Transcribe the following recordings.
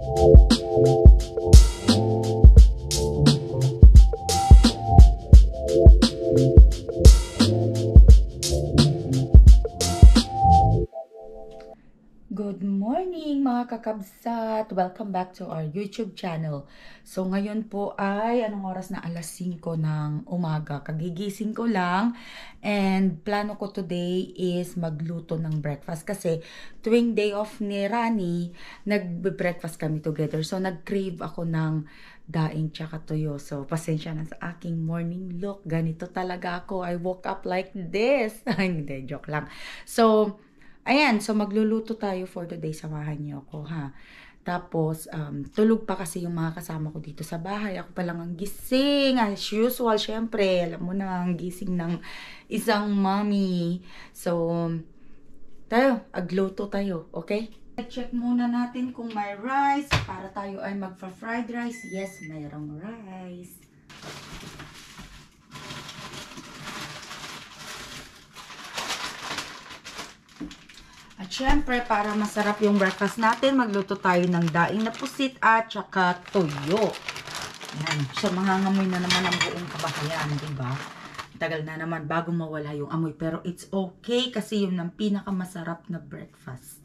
Good morning mga kakabsat! Welcome back to our YouTube channel. So ngayon po ay anong oras na? Alas 5 ng umaga. Kagigising ko lang and plano ko today is magluto ng breakfast kasi tuwing day off ni Rani, nagbe-breakfast kami together. So nag-crave ako ng daing tsaka tuyo. So pasensya na sa aking morning look. Ganito talaga ako. I woke up like this. Hindi, joke lang. So ayan, so magluluto tayo for today. Samahan niyo ako, ha. Tapos, tulog pa kasi yung mga kasama ko dito sa bahay. Ako pa lang ang gising. As usual, syempre, alam mo na, ang gising ng isang mommy. So, agluto tayo, okay? Check muna natin kung may rice. Para tayo ay magpa-fried rice. Yes, mayroong rice. At syempre, para masarap yung breakfast natin, magluto tayo ng daing na pusit at saka tuyo. Yan. So, mahangamoy na naman ang buong kabahayan, diba? Tagal na naman bago mawala yung amoy. Pero it's okay kasi yun ang pinakamasarap na breakfast.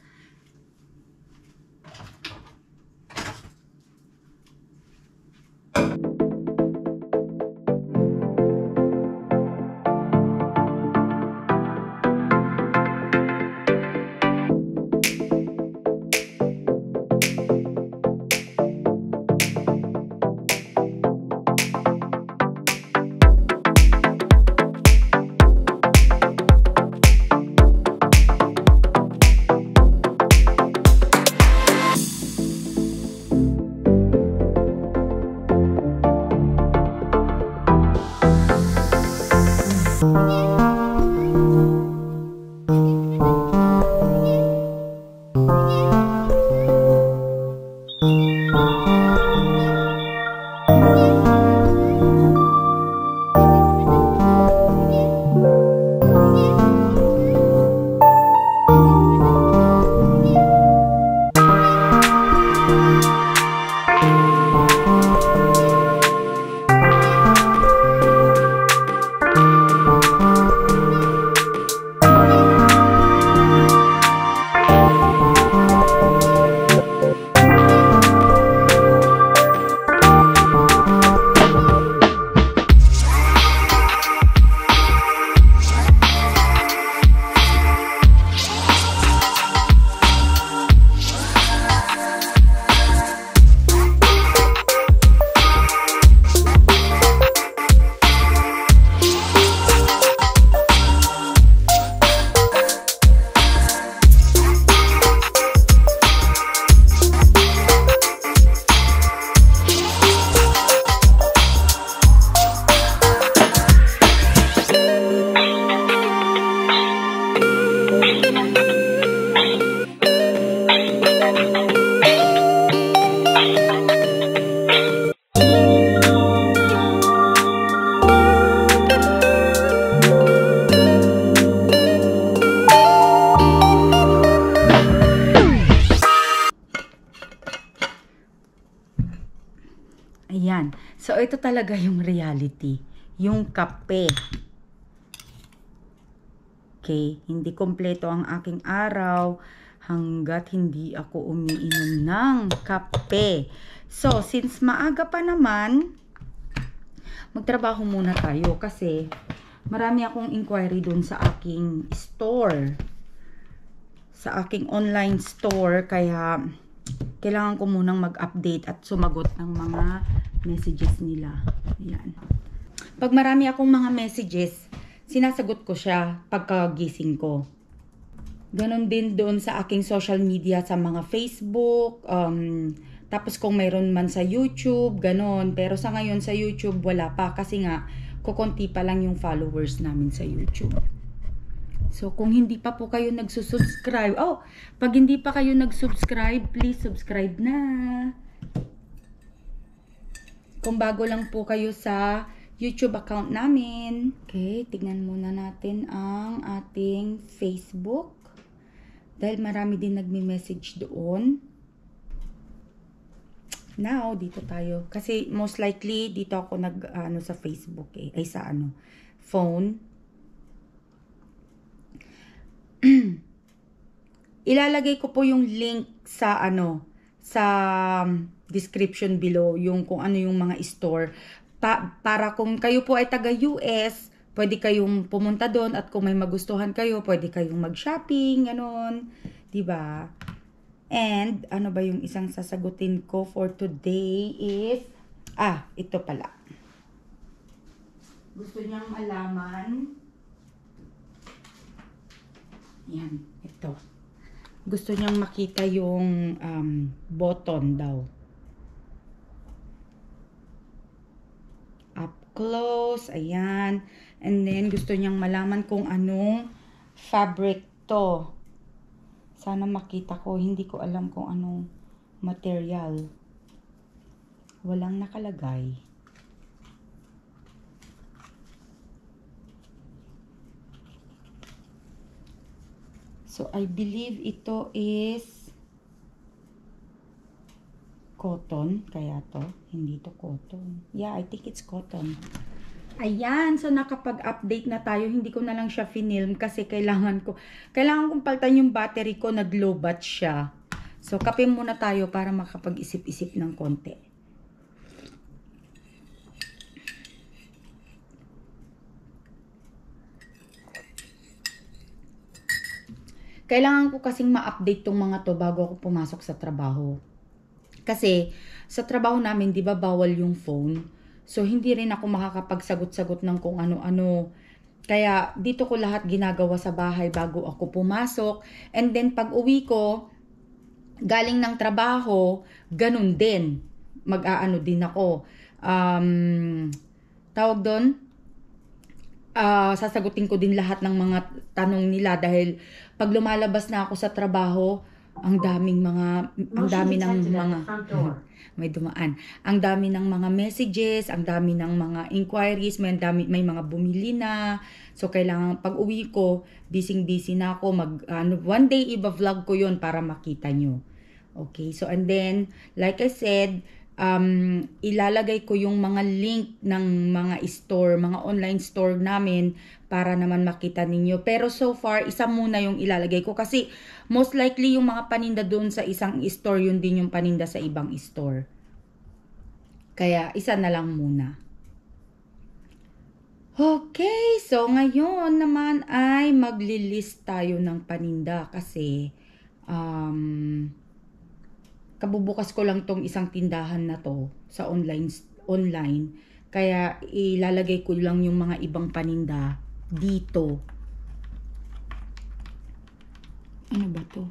Ayan. So, ito talaga yung reality. Yung kape. Okay? Hindi kompleto ang aking araw hanggat hindi ako umiinom ng kape. So, since maaga pa naman, magtrabaho muna tayo kasi marami akong inquiry dun sa aking store. Sa aking online store. Kaya kailangan ko munang mag-update at sumagot ng mga messages nila. Ayan. Pag marami akong mga messages, sinasagot ko siya pagkagising ko. Ganon din doon sa aking social media, sa mga Facebook, tapos kung mayroon man sa YouTube, ganon. Pero sa ngayon sa YouTube, wala pa kasi nga, kukunti pa lang yung followers namin sa YouTube. So, kung hindi pa po kayo nagsusubscribe, pag hindi pa kayo nagsubscribe, please subscribe na. Kung bago lang po kayo sa YouTube account namin. Okay, tignan muna natin ang ating Facebook. Dahil marami din nagme-message doon. Now, dito tayo. Kasi most likely, dito ako ano sa Facebook eh. Ay sa ano, phone. Ilalagay ko po yung link sa ano, sa description below, yung kung ano yung mga store. Para kung kayo po ay taga US, pwede kayong pumunta doon at kung may magustuhan kayo, pwede kayong mag-shopping, ganon. 'Di ba? And, ano ba yung isang sasagutin ko for today is, ito pala. Gusto niyang malaman. Yan, ito. Gusto niyang makita yung button daw. Up close, ayan. And then, gusto niyang malaman kung anong fabric to. Sana makita ko. Hindi ko alam kung anong material. Walang nakalagay. So, I believe ito is cotton. Kaya to? Hindi to cotton. Yeah, I think it's cotton. Ayan, so nakapag-update na tayo. Hindi ko na lang siya finilm kasi kailangan kong palitan yung battery ko, nag-low-bat siya. So, kape muna tayo para makapag-isip-isip ng konti. Kailangan ko kasing ma-update tong mga to bago ako pumasok sa trabaho. Kasi, sa trabaho namin, di ba bawal yung phone? So, hindi rin ako makakapagsagot-sagot ng kung ano-ano. Kaya, dito ko lahat ginagawa sa bahay bago ako pumasok. And then, pag uwi ko, galing ng trabaho, ganun din. Mag-aano din ako. Tawag doon? Sasagutin ko din lahat ng mga tanong nila dahil pag lumalabas na ako sa trabaho, ang dami ng mga may dumaan. Ang dami ng mga messages, ang dami ng mga inquiries, may mga bumili na. So kailangan pag uwi ko, busy na ako one day iba-vlog ko 'yon para makita nyo. Okay? So and then like I said, ilalagay ko yung mga link ng mga store, mga online store namin para naman makita ninyo. Pero so far, isa muna yung ilalagay ko kasi most likely yung mga paninda doon sa isang store, yun din yung paninda sa ibang store. Kaya isa na lang muna. Okay, so ngayon naman ay maglilist tayo ng paninda kasi kabubukas ko lang tong isang tindahan na to sa online. Kaya ilalagay ko lang yung mga ibang paninda dito. Ano ba to?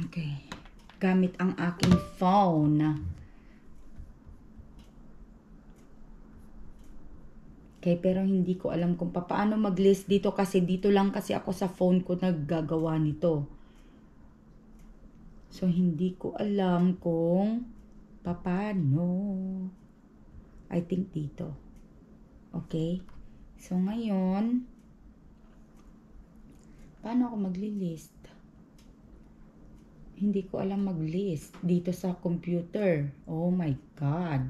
Okay. Gamit ang aking phone. Okay, pero hindi ko alam kung paano mag-list dito kasi dito lang kasi ako sa phone ko naggagawa nito. So, hindi ko alam kung paano. I think dito. Okay? So, ngayon, paano ako magli-list? Hindi ko alam mag-list dito sa computer. Oh my God.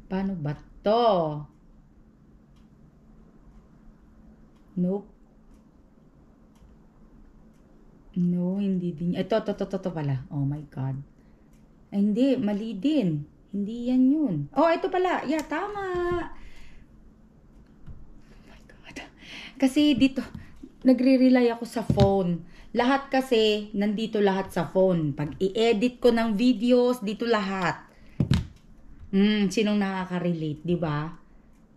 Paano ba to? Nope. No, hindi din. Ito pala. Oh my God. Ay, hindi. Mali din. Hindi yan yun. Oh, ito pala. Yeah, tama. Oh my God. Kasi dito, nagre-rely ako sa phone. Lahat kasi, nandito lahat sa phone. Pag i-edit ko ng videos, dito lahat. Sinong nakaka-relate, di ba?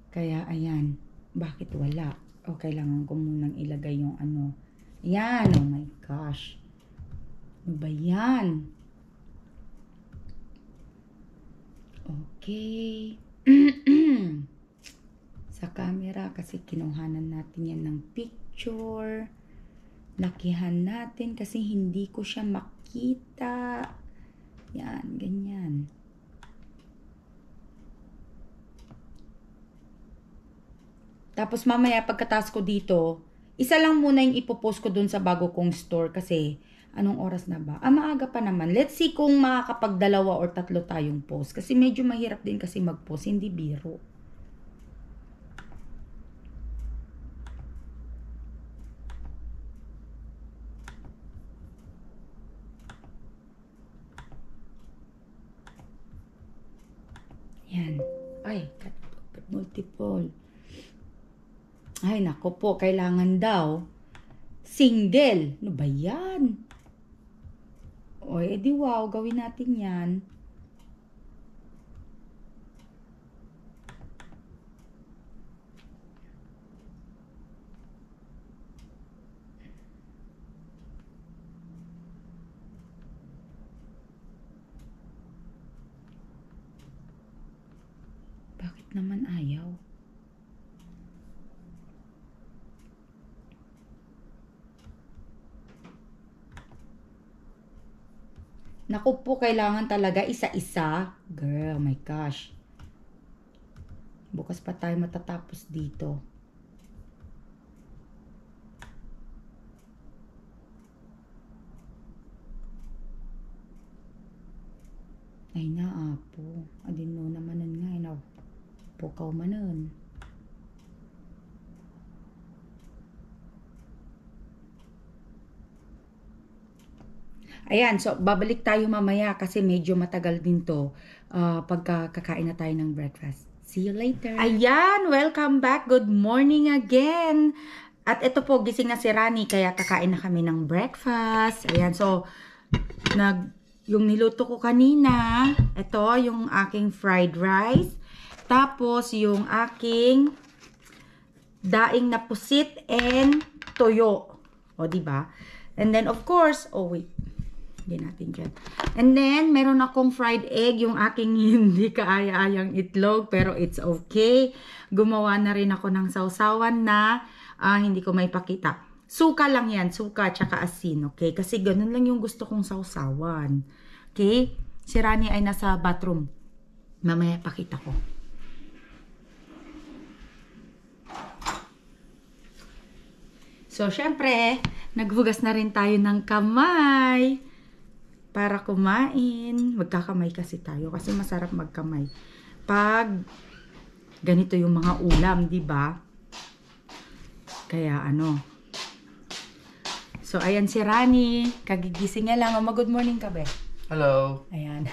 Kaya, ayan. Bakit wala? O, kailangan ko munang ilagay yung ano. Yan, oh my gosh. Ano ba yan? Okay. Sa camera, kasi kinuhanan natin yan ng picture. Lakihan natin kasi hindi ko siya makita. Yan, ganyan. Tapos mamaya pagkatapos ko dito, isa lang muna yung ipopost ko dun sa bago kong store kasi Anong oras na ba? Maaga pa naman. Let's see kung makakapag-2 or 3 tayong post. Kasi medyo mahirap din kasi mag-post. Hindi biro. Yan. Ay, multiple. Ay, nako po. Kailangan daw single. Ano ba yan? O, edi wow. Gawin natin yan. Bakit naman ayaw? Naku po, kailangan talaga isa-isa. Girl, my gosh. Bukas pa tayo matatapos dito. Ay na, apo. Adin no namanan nga, inaw. Pukaw manan. Ayan, so babalik tayo mamaya kasi medyo matagal din to pagka kakain na tayo ng breakfast. See you later. Ayan, welcome back. Good morning again. At ito po, gising na si Rani kaya kakain na kami ng breakfast. Ayan, so yung niluto ko kanina, ito yung aking fried rice. Tapos yung aking daing na pusit and toyo. O, diba? And then, of course, oh wait. Hindi natin dyan. And then, meron akong fried egg, yung aking hindi kaaya-ayang itlog, pero it's okay. Gumawa na rin ako ng sausawan na hindi ko may pakita. Suka lang yan, suka tsaka asin, okay? Kasi ganun lang yung gusto kong sausawan. Okay? Si Rani ay nasa bathroom. Mamaya pakita ko. So, syempre, naghugas na rin tayo ng kamay para kumain. Magkakamay kasi tayo kasi masarap magkamay pag ganito yung mga ulam, di ba? Kaya ano. So ayan si Rani, kagigising niya lang. Good morning ka, be. Hello. Ayan.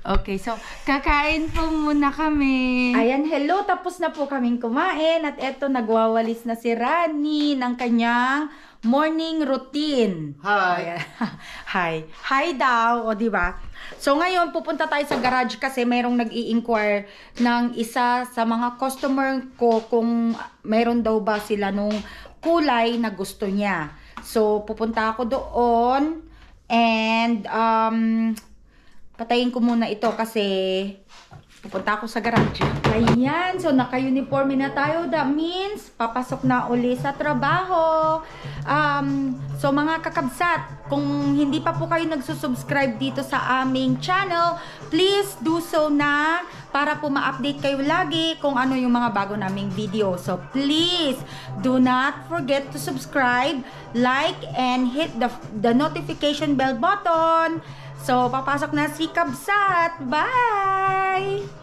Okay, so kakain po muna kami. Ayan, hello, tapos na po kaming kumain at eto nagwawalis na si Rani ng kanyang morning routine. Hi. Hi. Hi daw, o di ba? So ngayon pupunta tayo sa garage kasi mayroong nag-i-inquire ng isa sa mga customer ko kung mayroon daw ba sila nung kulay na gusto niya. So pupunta ako doon and patayin ko muna ito kasi pupunta ako sa garage. Ayan, so naka-uniforme na tayo. That means, papasok na uli sa trabaho. So mga kakabsat, kung hindi pa po kayo nagsusubscribe dito sa aming channel, please do so na para po ma-update kayo lagi kung ano yung mga bago naming video. So please, do not forget to subscribe, like, and hit the notification bell button. So, papasok na si Kabsat. Bye!